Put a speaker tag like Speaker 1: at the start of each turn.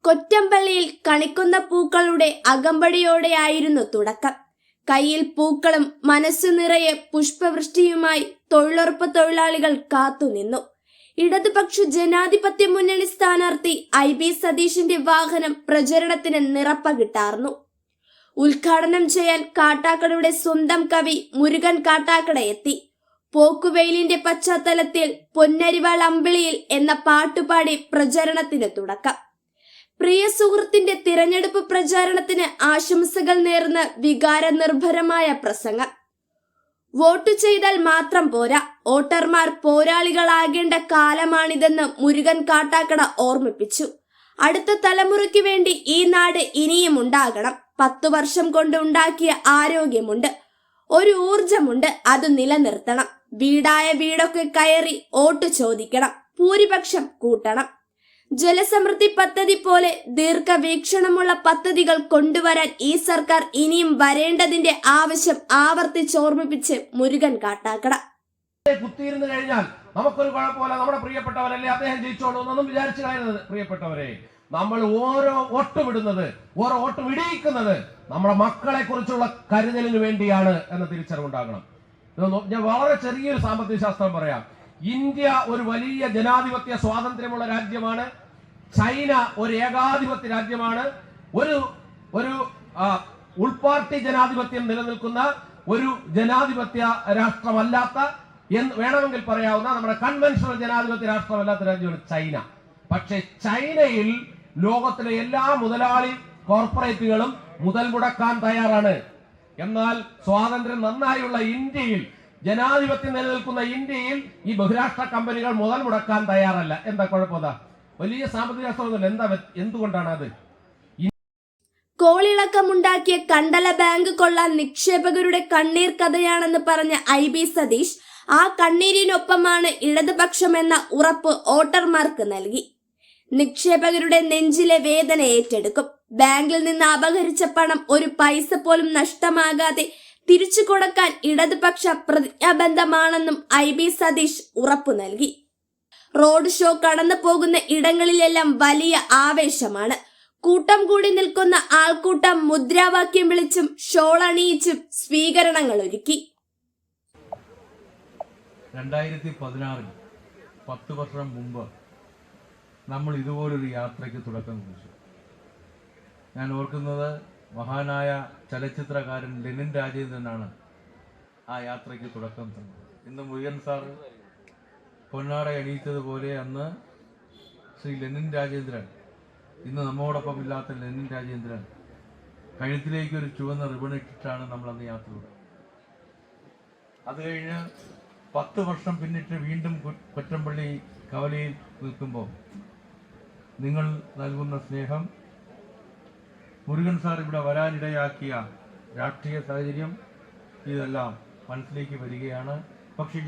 Speaker 1: കൊറ്റമ്പള്ളിയിൽ കണിക്കുന്ന പൂക്കളുടെ അകമ്പടിയോടെയായിരുന്നു തുടക്കം. കയ്യിൽ പൂക്കളും മനസ്സു നിറയെ പുഷ്പവൃഷ്ടിയുമായി തൊഴിലുറപ്പ് തൊഴിലാളികൾ കാത്തുനിന്നു. ഇടതുപക്ഷ ജനാധിപത്യ മുന്നണി സ്ഥാനാർത്ഥി IB സതീഷിന്റെ വാഹനം പ്രചരണത്തിന് നിറപ്പകിട്ടാർന്നു. ഉദ്ഘാടനം ചെയ്യാൻ കാട്ടാക്കടയുടെ സ്വന്തം കവി മുരുകൻ കാട്ടാക്കട എത്തി. പോക്കുവെയിലിന്റെ പശ്ചാത്തലത്തിൽ പൊന്നരിവാൾ അമ്പിളിയിൽ എന്ന പാട്ടുപാടി പ്രചരണത്തിന് തുടക്കം. പ്രിയ സുഹൃത്തിന്റെ തിരഞ്ഞെടുപ്പ് പ്രചാരണത്തിന് ആശംസകൾ നേർന്ന് വികാരനിർഭരമായ പ്രസംഗം. വോട്ട് ചെയ്താൽ മാത്രം പോരാ, വോട്ടർമാർ പോരാളികളാകേണ്ട കാലമാണിതെന്ന് മുരുകൻ കാട്ടാക്കട ഓർമ്മിപ്പിച്ചു. അടുത്ത തലമുറയ്ക്ക് വേണ്ടി ഈ നാട് ഇനിയും ഉണ്ടാകണം. 10 വർഷം കൊണ്ട് ഉണ്ടാക്കിയ ആരോഗ്യമുണ്ട്, ഒരു ഊർജമുണ്ട്, അത് നിലനിർത്തണം. വീടായ വീടൊക്കെ കയറി വോട്ട് ചോദിക്കണം, ഭൂരിപക്ഷം കൂട്ടണം. ജലസമൃദ്ധി പദ്ധതി പോലെ ദീർഘവീക്ഷണമുള്ള പദ്ധതികൾ കൊണ്ടുവരാൻ ഈ സർക്കാർ ഇനിയും വരേണ്ടതിന്റെ ആവശ്യം ആവർത്തിച്ചോർമ്മിപ്പിച്ച് മുരുകൻ കാട്ടാക്കട.
Speaker 2: കുത്തിയിരുന്നു കഴിഞ്ഞാൽ നമുക്കൊരു കുഴപ്പമില്ല, നമ്മുടെ പ്രിയപ്പെട്ടവരല്ലേ, അദ്ദേഹം ജയിച്ചോളൂ എന്നൊന്നും വിചാരിച്ചു കളയുന്നത്. പ്രിയപ്പെട്ടവരെ, നമ്മൾ ഓരോ വോട്ടും ഇടുന്നത്, ഓരോ വോട്ടും ഇടിയിക്കുന്നത് നമ്മുടെ മക്കളെ കുറിച്ചുള്ള കരുതലിന് വേണ്ടിയാണ് എന്ന തിരിച്ചറിവുണ്ടാകണം. ഞാൻ വളരെ ചെറിയൊരു സാമ്പത്തിക ശാസ്ത്രം പറയാം. ഇന്ത്യ ഒരു വലിയ ജനാധിപത്യ സ്വാതന്ത്ര്യമുള്ള രാജ്യമാണ്. ചൈന ഒരു ഏകാധിപത്യ രാജ്യമാണ്. ഒരു ഉൾപാർട്ടി ജനാധിപത്യം നിലനിൽക്കുന്ന ഒരു ജനാധിപത്യ രാഷ്ട്രമല്ലാത്ത, വേണമെങ്കിൽ പറയാവുന്ന നമ്മുടെ കൺവെൻഷണൽ ജനാധിപത്യ രാഷ്ട്രമല്ലാത്ത രാജ്യമാണ് ചൈന. പക്ഷെ ചൈനയിൽ ലോകത്തിലെ എല്ലാ മുതലാളി കോർപ്പറേറ്റുകളും മുതൽ മുടക്കാൻ തയ്യാറാണ്. എന്നാൽ സ്വാതന്ത്ര്യം നന്നായുള്ള ഇന്ത്യയിൽ, ജനാധിപത്യം നിലനിൽക്കുന്ന ഇന്ത്യയിൽ ഈ ബഹുരാഷ്ട്ര കമ്പനികൾ മുതൽ മുടക്കാൻ തയ്യാറല്ല. എന്താ കുഴപ്പം? വലിയ സാമ്പത്തിക ശാസ്ത്രമൊന്നുമില്ല. എന്തുകൊണ്ടാണ് അത്?
Speaker 1: കോളിളക്കമുണ്ടാക്കിയ കണ്ടല ബാങ്ക് കൊള്ള നിക്ഷേപകരുടെ കണ്ണീർ കഥയാണെന്ന് പറഞ്ഞ IB സതീഷ് ആ കണ്ണീരിനൊപ്പമാണ് ഇടതുപക്ഷമെന്ന ഉറപ്പ് വോട്ടർമാർക്ക് നൽകി. നിക്ഷേപകരുടെ നെഞ്ചിലെ വേദന ഏറ്റെടുക്കും. ബാങ്കിൽ നിന്ന് അപഹരിച്ച പണം ഒരു പൈസ പോലും നഷ്ടമാകാതെ തിരിച്ചു കൊടുക്കാൻ ഇടതുപക്ഷ പ്രതിജ്ഞാബദ്ധമാണെന്നും IB സതീഷ് ഉറപ്പു നൽകി. റോഡ് ഷോ കടന്നു പോകുന്ന ഇടങ്ങളിലെല്ലാം വലിയ ആവേശമാണ്. കൂട്ടം കൂടി നിൽക്കുന്ന ആൾക്കൂട്ടം മുദ്രാവാക്യം വിളിച്ചും ഷോൾ അണിയിച്ചും സ്വീകരണങ്ങൾ ഒരുക്കി.
Speaker 3: 2016 10 വർഷം മുമ്പ് നമ്മൾ ഇതുപോലൊരു യാത്രയ്ക്ക് തുടക്കം കുറിച്ചു. ഞാൻ ഓർക്കുന്നത് മഹാനായ ചലച്ചിത്രകാരൻ ലെനിൻ രാജേന്ദ്രനാണ് ആ യാത്രയ്ക്ക് തുടക്കം തന്നത്. ഇന്ന് മുരുകൻ സാർ പൊന്നാട അണിയിച്ചതുപോലെ അന്ന് ശ്രീ ലെനിൻ രാജേന്ദ്രൻ, ഇന്ന് നമ്മോടൊപ്പം ഇല്ലാത്ത ലെനിൻ രാജേന്ദ്രൻ കഴുത്തിലേക്ക് ഒരു ചുവന്ന റിബൺ ഇട്ടിട്ടാണ് നമ്മൾ അന്ന് യാത്ര തുടങ്ങി. അത് കഴിഞ്ഞ് 10 വർഷം പിന്നിട്ട് വീണ്ടും കൊറ്റമ്പള്ളി കവലയിൽ നിൽക്കുമ്പോൾ നിങ്ങൾ നൽകുന്ന സ്നേഹം, മുരുകൻ സാർ ഇവിടെ വരാനിടയാക്കിയ രാഷ്ട്രീയ സാഹചര്യം, ഇതെല്ലാം മനസ്സിലേക്ക് വരികയാണ്. പക്ഷേ